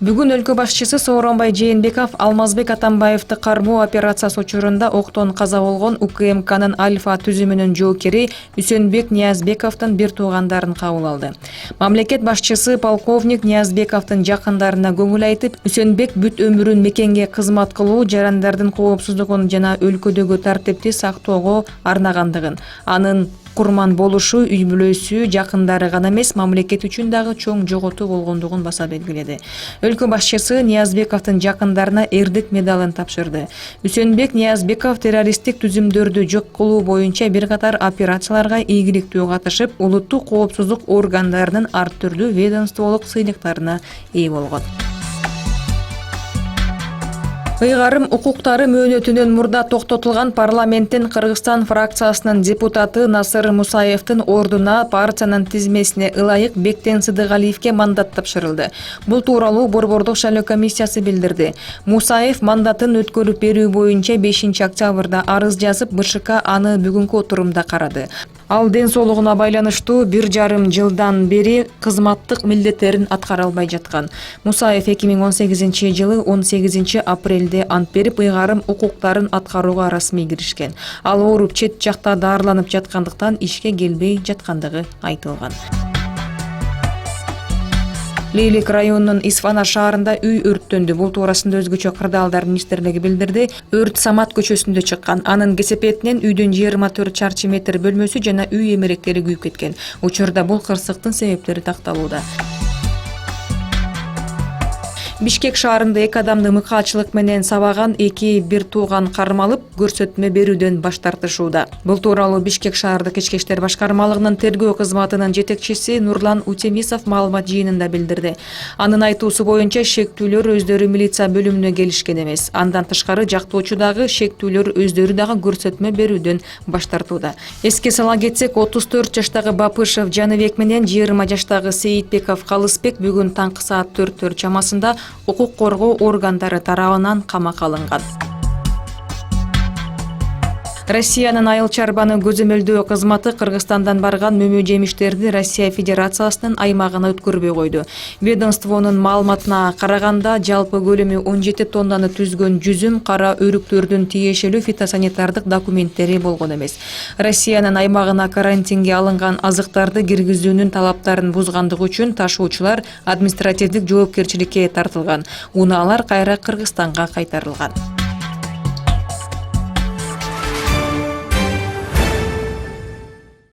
Бүгүн өлкө башчысы Сооронбай Жээнбеков Алмазбек Атамбаевди кармоо операциясы учурунда октон каза болгон УКМКнын Альфа түзүмүнүн жоокери Үсөнбек Ниязбековдун бир туугандарын кабыл алды. Мамлекет башчысы полковник Ниязбековдун жакындарына көңүл айтып, Үсөнбек бүт өмүрүн мекенге кызмат кылуу, жарандардын коопсуздугун жана өлкөдөгү тартипти сактоого арнагандыгын, анын курман болушу үй бүлөсү, жакындары гана эмес, мамлекет үчүн дагы чоң жоготуу болгондугун баса белгиледи. Өлкө башчысы Ниязбековдун жакындарына эрдик медалын тапшырды. Үсөнбек Ниязбеков террористтик түзүмдөрдү жок кылуу боюнча бир катар операцияларга ийгиликтүү катышып, улуттук коопсуздук органдарынын ар түрдүү ведомстволук сыйлыктарына ээ болгон. Ыйгарым укуктары мөөнөтүнөн мурда токтотулган парламенттин Кыргызстан фракциясынын депутаты Насыр Мусаевдин ордуна партиянын тизмесине ылайык Бектен Сыдыгалиевге мандат тапшырылды. Бул тууралуу Борбордук шайлоо комиссиясы билдирди. Мусаев мандатын өткөрүп берүү боюнча 5 октябрда арыз жазып, БШК аны бүгүнкү отурумда карады. Ал ден соолугуна байланыштуу 1,5 жылдан бери кызматтык милдеттерин аткара албай жаткан. Мусаев 2018 жылы 18 апрелде ант берип, ыйгарым укуктарын аткарууга расмий киришкен. Ал ооруп чет жакта даарыланып жаткандыктан ишке келбей жаткандыгы айтылган. Лейлик районунун Исфана шаарында үй өрттөндү. Бул туурасында өзгөчө кырдаалдар министрлиги билдирди. Өрт Самат көчөсүндө чыккан. Анын кесепетинен үйдүн 24 чарчы метр бөлмөсү жана үй эмеректери күйүп кеткен. Учурда бул кырсыктын себептери такталууда. Бишкек шаарында 2 адамды мыкаачылык менен сабаган 2 бир тууган кармалып, көрсөтмө берүүдөн баш тартышууда. Бул тууралуу Бишкек шаардык ички иштер башкармалыгынын тергөө кызматынын жетекчиси Нурлан Утемисов маалымат жыйынында билдирди. Анын айтуусу боюнча шектүүлөр өздөрү милиция бөлүмүнө келишкен эмес. Андан тышкары жактоочу дагы шектүүлөр өздөрү дагы көрсөтмө берүүдөн баш тартууда. Эске сала кетсек, 34 жаштагы Бапышев Жаныбек менен 20 жаштагы Сейитбеков Калысбек бүгүн таңкы саат 4 чамасында укук коргоо органдары тарабынан камакка алынган. Россиянын айыл чарбаны көзөмөлдөө кызматы Кыргызстандан барган мөмө жемиштерди Россия Федерациясынын аймагына өткөрбөй койду. Ведомствонун маалыматына караганда, жалпы көлөмү 17 тоннаны түзгөн жүзүм, кара өрүктөрдүн тиешелүү фитосанитардык документтери болгон эмес. Россиянын аймагына карантинге алынган азыктарды киргизүүнүн талаптарын бузгандыгы үчүн ташуучулар административдик жоопкерчиликке тартылган. Унаалар кайра Кыргызстанга кайтарылган.